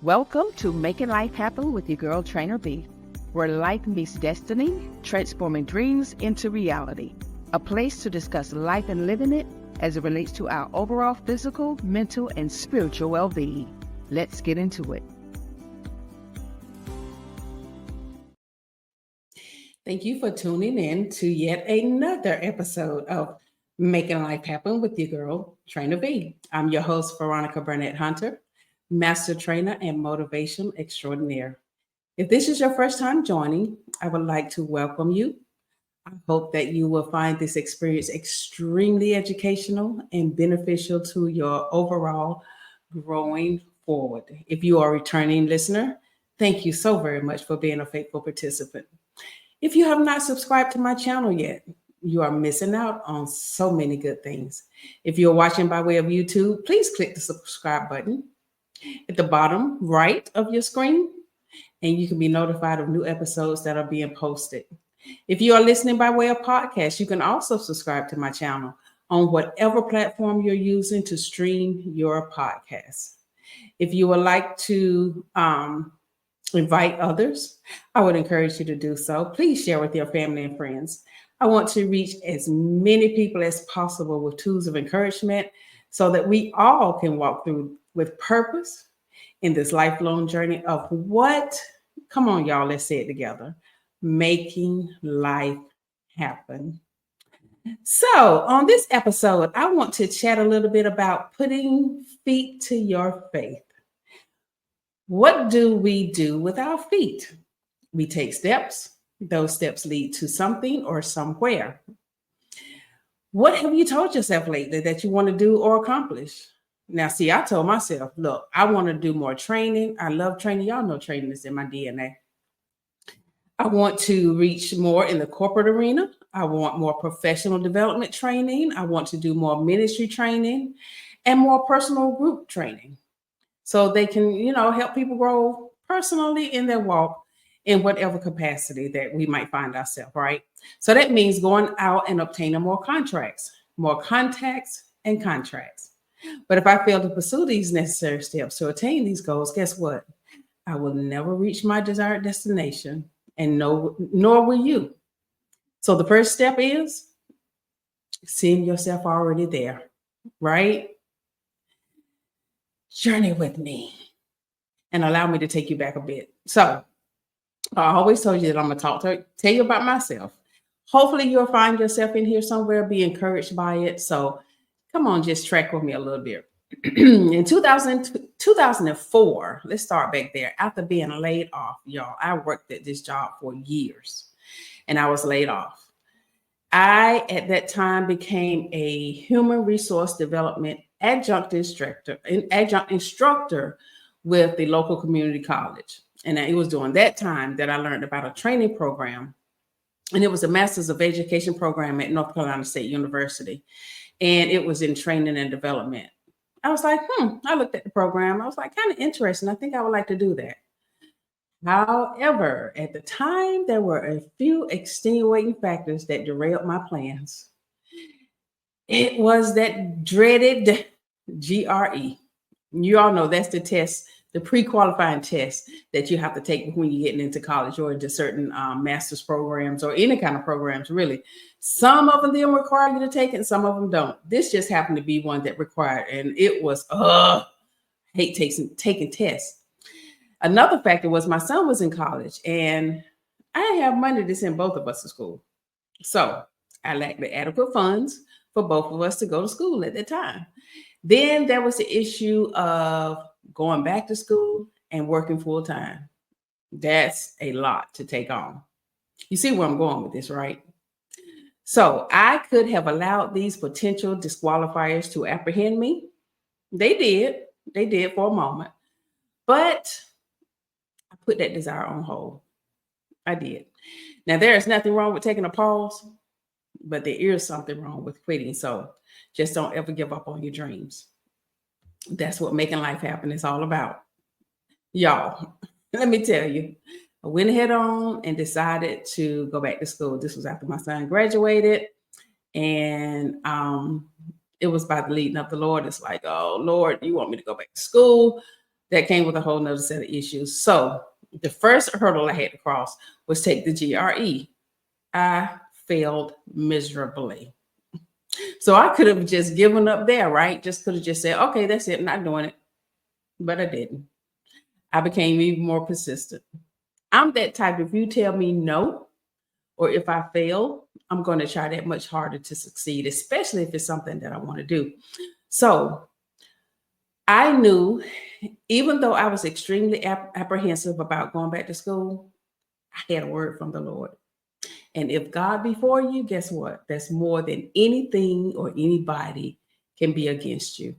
Welcome to Making Life Happen with your girl, Trainer B, where life meets destiny, transforming dreams into reality. A place to discuss life and living it as it relates to our overall physical, mental, and spiritual well-being. Let's get into it. Thank you for tuning in to yet another episode of Making Life Happen with your girl, Trainer B. I'm your host, Veronica Burnett Hunter, Master Trainer and Motivation Extraordinaire. If this is your first time joining, I would like to welcome you. I hope that you will find this experience extremely educational and beneficial to your overall growing forward. If you are a returning listener, thank you so very much for being a faithful participant. If you have not subscribed to my channel yet, you are missing out on so many good things. If you're watching by way of YouTube, please click the subscribe button at the bottom right of your screen, and you can be notified of new episodes that are being posted. If you are listening by way of podcast, you can also subscribe to my channel on whatever platform you're using to stream your podcast. If you would like to invite others, I would encourage you to do so. Please share with your family and friends. I want to reach as many people as possible with tools of encouragement so that we all can walk through with purpose in this lifelong journey of come on, y'all, let's say it together, making life happen. So, on this episode, I want to chat a little bit about putting feet to your faith. What do we do with our feet? We take steps. Those steps lead to something or somewhere. What have you told yourself lately that you want to do or accomplish? Now, see, I told myself, look, I want to do more training. I love training. Y'all know training is in my DNA. I want to reach more in the corporate arena. I want more professional development training. I want to do more ministry training and more personal group training so they can, help people grow personally in their walk in whatever capacity that we might find ourselves, right? So that means going out and obtaining more contracts, more contacts and contracts. But if I fail to pursue these necessary steps to attain these goals, guess what? I will never reach my desired destination, and nor will you. So the first step is seeing yourself already there, right? Journey with me and allow me to take you back a bit. So I always told you that I'm going to tell you about myself. Hopefully you'll find yourself in here somewhere, be encouraged by it. So come on, just track with me a little bit. In 2004, let's start back there. After being laid off, y'all, I worked at this job for years and I was laid off. I, at that time, became a human resource development adjunct instructor with the local community college. And it was during that time that I learned about a training program. And it was a Master's of Education program at North Carolina State University. And it was in training and development. I was like, I looked at the program. I was like, kind of interesting. I think I would like to do that. However, at the time, there were a few extenuating factors that derailed my plans. It was that dreaded GRE. You all know that's the test, the pre-qualifying test that you have to take when you're getting into college or into certain master's programs or any kind of programs, really. Some of them require you to take it and some of them don't. This just happened to be one that required, and it was, hate taking tests. Another factor was my son was in college, and I didn't have money to send both of us to school. So I lacked the adequate funds for both of us to go to school at that time. Then there was the issue of going back to school and working full time. That's a lot to take on. You see where I'm going with this, right? So I could have allowed these potential disqualifiers to apprehend me. They did for a moment, but I put that desire on hold. I did. Now, there is nothing wrong with taking a pause, but there is something wrong with quitting. So just don't ever give up on your dreams. That's what making life happen is all about. Y'all, let me tell you, I went ahead on and decided to go back to school. This was after my son graduated. And it was by the leading of the Lord. It's like, oh, Lord, you want me to go back to school? that came with a whole nother set of issues. So the first hurdle I had to cross was take the GRE. I failed miserably. So I could have just given up there, right? Just could have just said, okay, that's it, I'm not doing it. But I didn't. I became even more persistent. I'm that type, if you tell me no, or if I fail, I'm going to try that much harder to succeed, especially if it's something that I want to do. So I knew, even though I was extremely apprehensive about going back to school, I had a word from the Lord. And if God be for you, guess what? That's more than anything or anybody can be against you.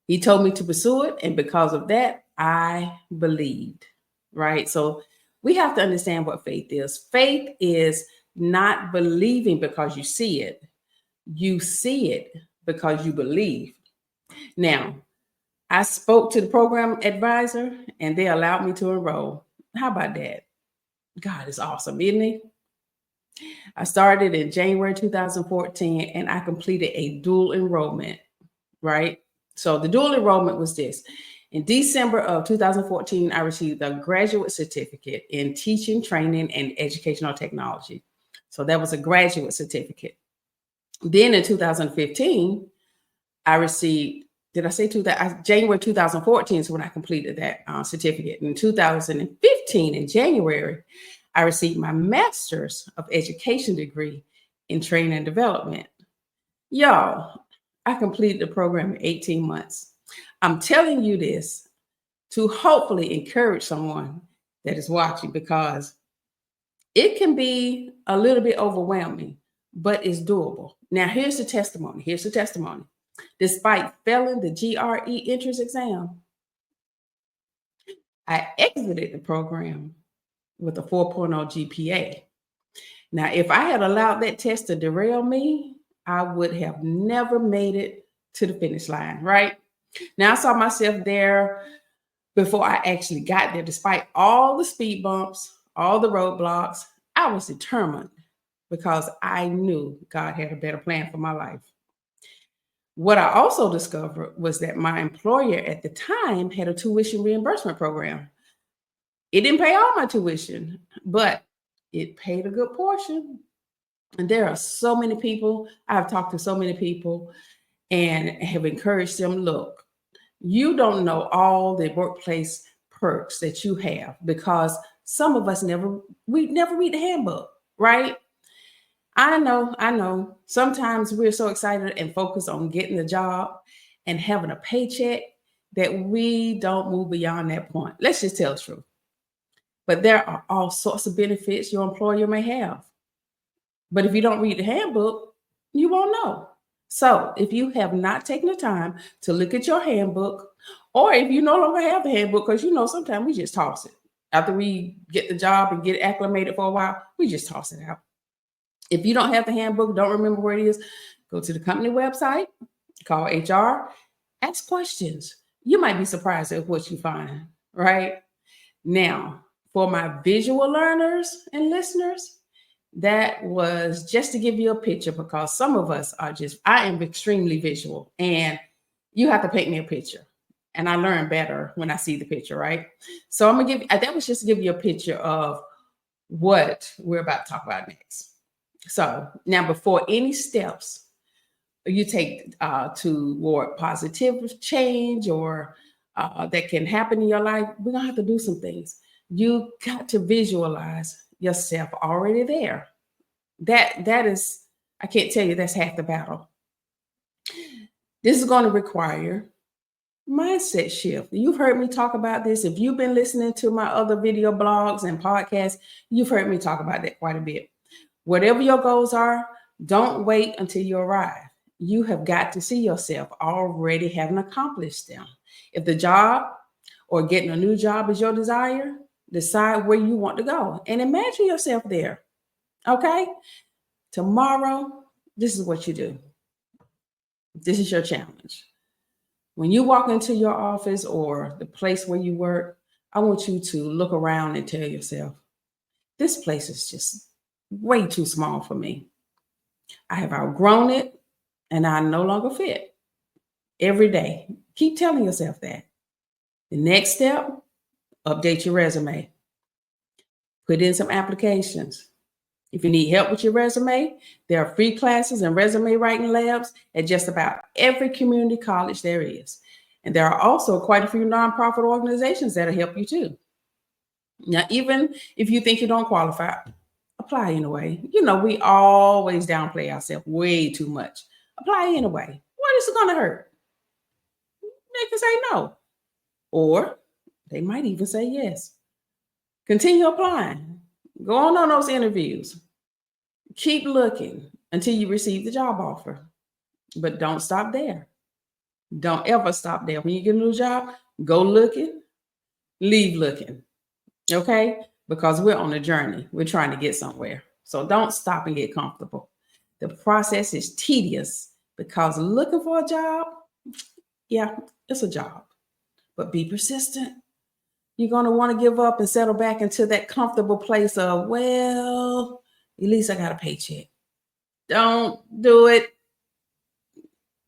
He told me to pursue it. And because of that, I believed, right? So we have to understand what faith is. Faith is not believing because you see it. You see it because you believe. Now, I spoke to the program advisor and they allowed me to enroll. How about that? God is awesome, isn't he? I started in January 2014 and I completed a dual enrollment, right? So the dual enrollment was this. In December of 2014, I received a graduate certificate in teaching, training, and educational technology. So that was a graduate certificate. Then in 2015, I received, did I say January 2014 is when I completed that certificate. In 2015, in January, I received my master's of education degree in training and development. Y'all, I completed the program in 18 months. I'm telling you this to hopefully encourage someone that is watching, because it can be a little bit overwhelming, but it's doable. Now, here's the testimony. Despite failing the GRE entrance exam, I exited the program with a 4.0 GPA. Now, if I had allowed that test to derail me, I would have never made it to the finish line, right? Now, I saw myself there before I actually got there. Despite all the speed bumps, all the roadblocks, I was determined because I knew God had a better plan for my life. What I also discovered was that my employer at the time had a tuition reimbursement program. It didn't pay all my tuition, but it paid a good portion. And there are so many people, I've talked to so many people and have encouraged them, look, you don't know all the workplace perks that you have, because some of us never read the handbook, right? I know. Sometimes we're so excited and focused on getting the job and having a paycheck that we don't move beyond that point. Let's just tell the truth. But there are all sorts of benefits your employer may have. But if you don't read the handbook, you won't know. So if you have not taken the time to look at your handbook, or if you no longer have the handbook, because sometimes we just toss it. After we get the job and get acclimated for a while, we just toss it out. If you don't have the handbook, don't remember where it is, go to the company website, call HR, ask questions. You might be surprised at what you find, right? Now, for my visual learners and listeners, that was just to give you a picture, because some of us I am extremely visual and you have to paint me a picture. And I learn better when I see the picture, right? So that was just to give you a picture of what we're about to talk about next. So now, before any steps you take toward positive change or that can happen in your life, we're going to have to do some things. You got to visualize yourself already there. That is, I can't tell you, that's half the battle. This is going to require mindset shift. You've heard me talk about this. If you've been listening to my other video blogs and podcasts, you've heard me talk about that quite a bit. Whatever your goals are, don't wait until you arrive. You have got to see yourself already having accomplished them. If the job or getting a new job is your desire, decide where you want to go and imagine yourself there. Okay? Tomorrow, this is what you do. This is your challenge. When you walk into your office or the place where you work, I want you to look around and tell yourself, this place is just way too small for me. I have outgrown it and I no longer fit. Every day, keep telling yourself that. The next step, update your resume. Put in some applications. If you need help with your resume, there are free classes and resume writing labs at just about every community college there is. And there are also quite a few nonprofit organizations that'll help you too. Now, even if you think you don't qualify, apply anyway. You know, we always downplay ourselves way too much. Apply anyway. What is it going to hurt? They can say no, or they might even say yes. Continue applying. Go on those interviews. Keep looking until you receive the job offer. But don't stop there. Don't ever stop there. When you get a new job, go looking, leave looking. Okay? Because we're on a journey. We're trying to get somewhere. So don't stop and get comfortable. The process is tedious because looking for a job, yeah, it's a job. But be persistent. You're going to want to give up and settle back into that comfortable place of, well, at least I got a paycheck. Don't do it.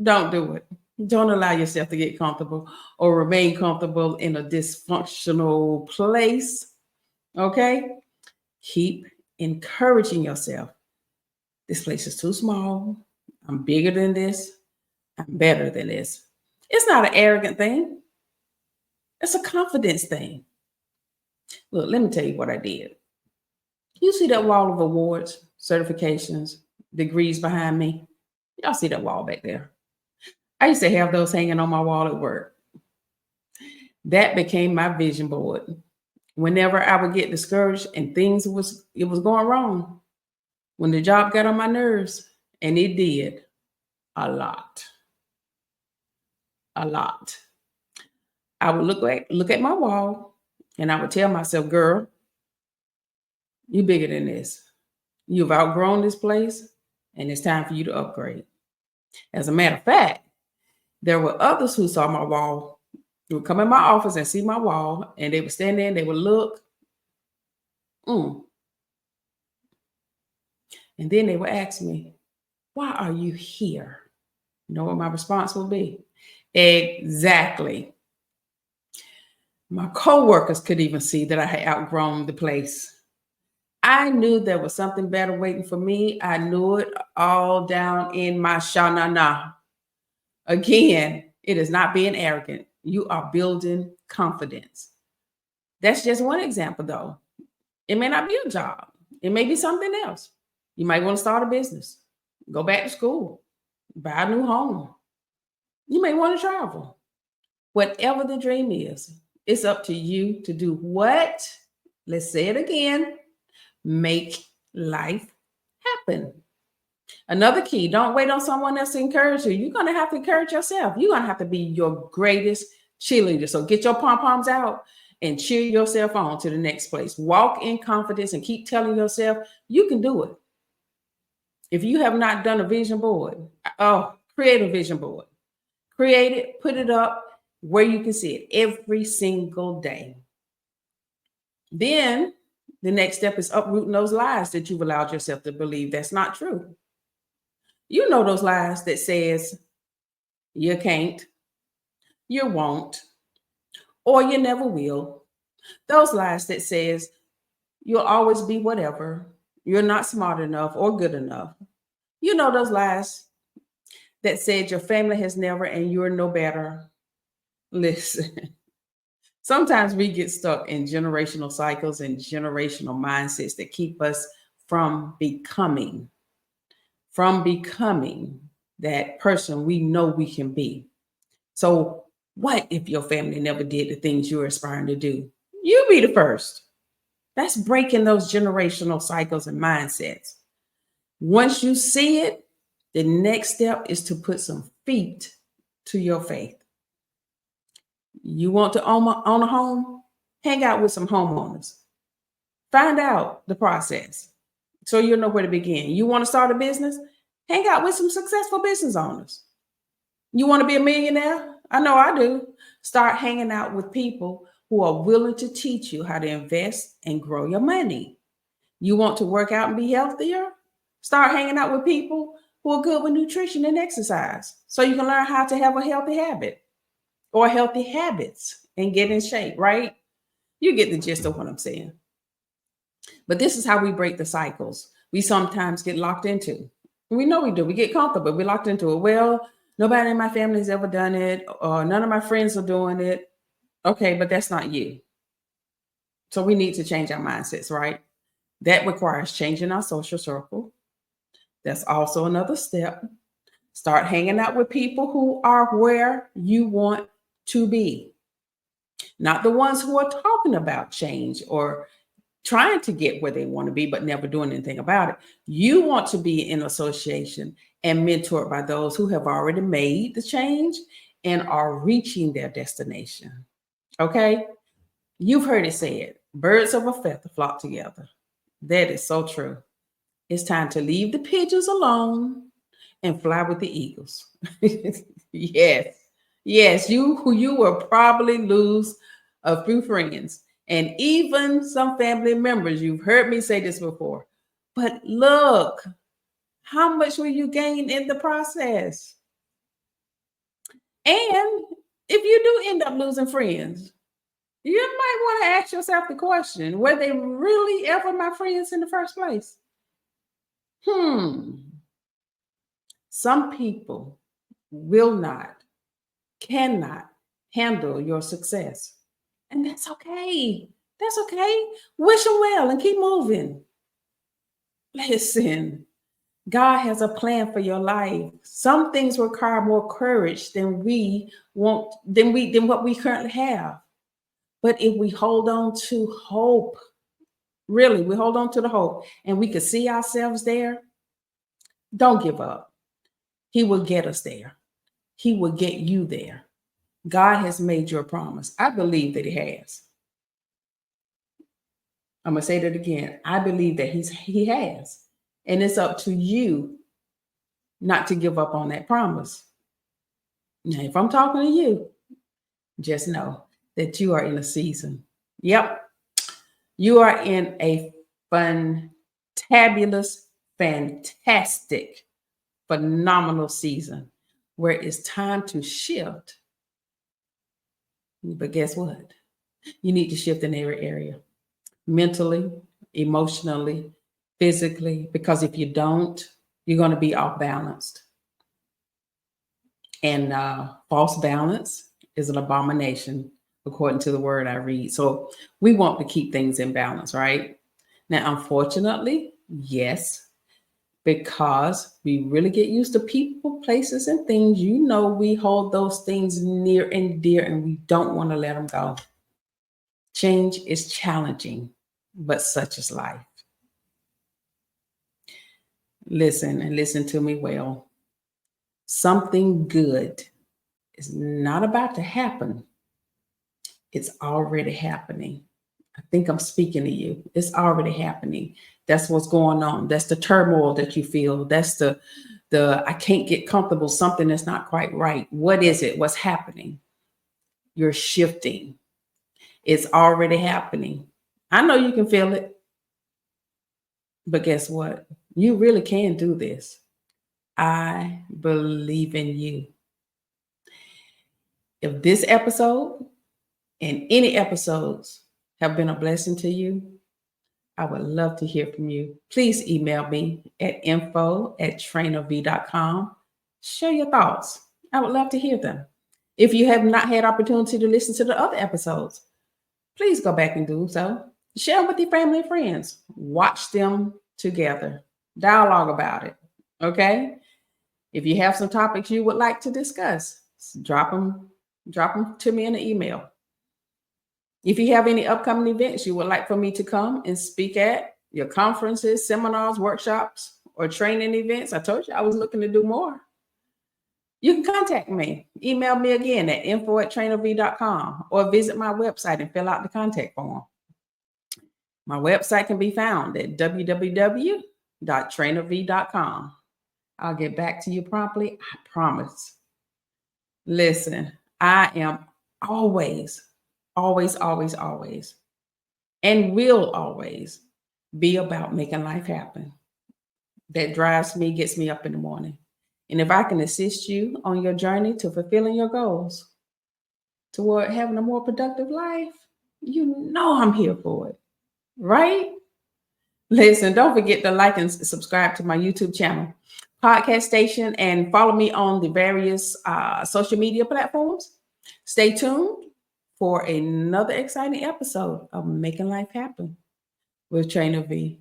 Don't do it. Don't allow yourself to get comfortable or remain comfortable in a dysfunctional place. Okay? Keep encouraging yourself. This place is too small. I'm bigger than this. I'm better than this. It's not an arrogant thing. It's a confidence thing. Look, let me tell you what I did. You see that wall of awards, certifications, degrees behind me? Y'all see that wall back there? I used to have those hanging on my wall at work. That became my vision board. Whenever I would get discouraged and it was going wrong, when the job got on my nerves, and it did a lot. I would look at my wall and I would tell myself, girl, you're bigger than this. You've outgrown this place and it's time for you to upgrade. As a matter of fact, there were others who saw my wall, who would come in my office and see my wall, and they would stand there and they would look. And then they would ask me, why are you here? You know what my response would be? Exactly. My coworkers could even see that I had outgrown the place. I knew there was something better waiting for me. I knew it all down in my sha-na-na. Again, it is not being arrogant. You are building confidence. That's just one example, though. It may not be a job. It may be something else. You might want to start a business, go back to school, buy a new home. You may want to travel. Whatever the dream is, it's up to you to do what? Let's say it again. Make life happen. Another key, don't wait on someone else to encourage you. You're going to have to encourage yourself. You're going to have to be your greatest cheerleader. So get your pom-poms out and cheer yourself on to the next place. Walk in confidence and keep telling yourself you can do it. If you have not done a vision board, create a vision board. Create it, put it up where you can see it every single day. Then the next step is uprooting those lies that you've allowed yourself to believe that's not true. You know those lies that says you can't, you won't, or you never will. Those lies that says you'll always be whatever, you're not smart enough or good enough. You know those lies that said your family has never and you're no better. Listen, sometimes we get stuck in generational cycles and generational mindsets that keep us from becoming that person we know we can be. So what if your family never did the things you're aspiring to do? You be the first. That's breaking those generational cycles and mindsets. Once you see it, the next step is to put some feet to your faith. You want to own a home? Hang out with some homeowners. Find out the process so you'll know where to begin. You want to start a business? Hang out with some successful business owners. You want to be a millionaire? I know I do. Start hanging out with people who are willing to teach you how to invest and grow your money. You want to work out and be healthier? Start hanging out with people who are good with nutrition and exercise so you can learn how to have a healthy habit or healthy habits and get in shape, right? You get the gist of what I'm saying. But this is how we break the cycles we sometimes get locked into. We know we do. We get comfortable. We're locked into it. Well, nobody in my family has ever done it, or none of my friends are doing it. Okay, but that's not you. So we need to change our mindsets, right? That requires changing our social circle. That's also another step. Start hanging out with people who are where you want to be, not the ones who are talking about change or trying to get where they want to be, but never doing anything about it. You want to be in association and mentored by those who have already made the change and are reaching their destination. Okay? You've heard it said, birds of a feather flock together. That is so true. It's time to leave the pigeons alone and fly with the eagles. Yes. Yes, you will probably lose a few friends and even some family members. You've heard me say this before. But look, how much will you gain in the process? And if you do end up losing friends, you might want to ask yourself the question, were they really ever my friends in the first place? Some people will not, cannot handle your success. And that's okay. That's okay. Wish them well and keep moving. Listen, God has a plan for your life. Some things require more courage than what we currently have. But if we hold on to hope, really, we hold on to the hope and we can see ourselves there, don't give up. He will get us there. He will get you there. God has made you a promise. I believe that he has. I'm going to say that again. I believe that he has. And it's up to you not to give up on that promise. Now, if I'm talking to you, just know that you are in a season. Yep. You are in a fantabulous, fantastic, phenomenal season where it's time to shift. But guess what? You need to shift in every area, mentally, emotionally, physically, because if you don't, you're going to be off balanced. And false balance is an abomination, according to the word I read. So we want to keep things in balance, right? Now, unfortunately, yes, because we really get used to people, places, and things, we hold those things near and dear and we don't want to let them go. Change is challenging, but such is life. Listen and listen to me well. Something good is not about to happen. It's already happening. I think I'm speaking to you. It's already happening. That's what's going on. That's the turmoil that you feel. That's the I can't get comfortable. Something that's not quite right. What is it? What's happening? You're shifting. It's already happening. I know you can feel it. But guess what? You really can do this. I believe in you. If this episode and any episodes have been a blessing to you, I would love to hear from you. Please email me at info@trainerv.com. Share your thoughts. I would love to hear them. If you have not had opportunity to listen to the other episodes, please go back and do so. Share them with your family and friends. Watch them together. Dialogue about it. Okay? If you have some topics you would like to discuss, drop them to me in an email. If you have any upcoming events you would like for me to come and speak at, your conferences, seminars, workshops, or training events, I told you I was looking to do more. You can contact me. Email me again at info@trainerv.com or visit my website and fill out the contact form. My website can be found at www.trainerv.com. I'll get back to you promptly. I promise. Listen, I am always, and will always be about making life happen. That drives me, gets me up in the morning. And if I can assist you on your journey to fulfilling your goals, toward having a more productive life, you know I'm here for it, right? Listen, don't forget to like and subscribe to my YouTube channel, podcast station, and follow me on the various social media platforms. Stay tuned for another exciting episode of Making Life Happen with Trainer V.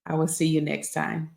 I will see you next time.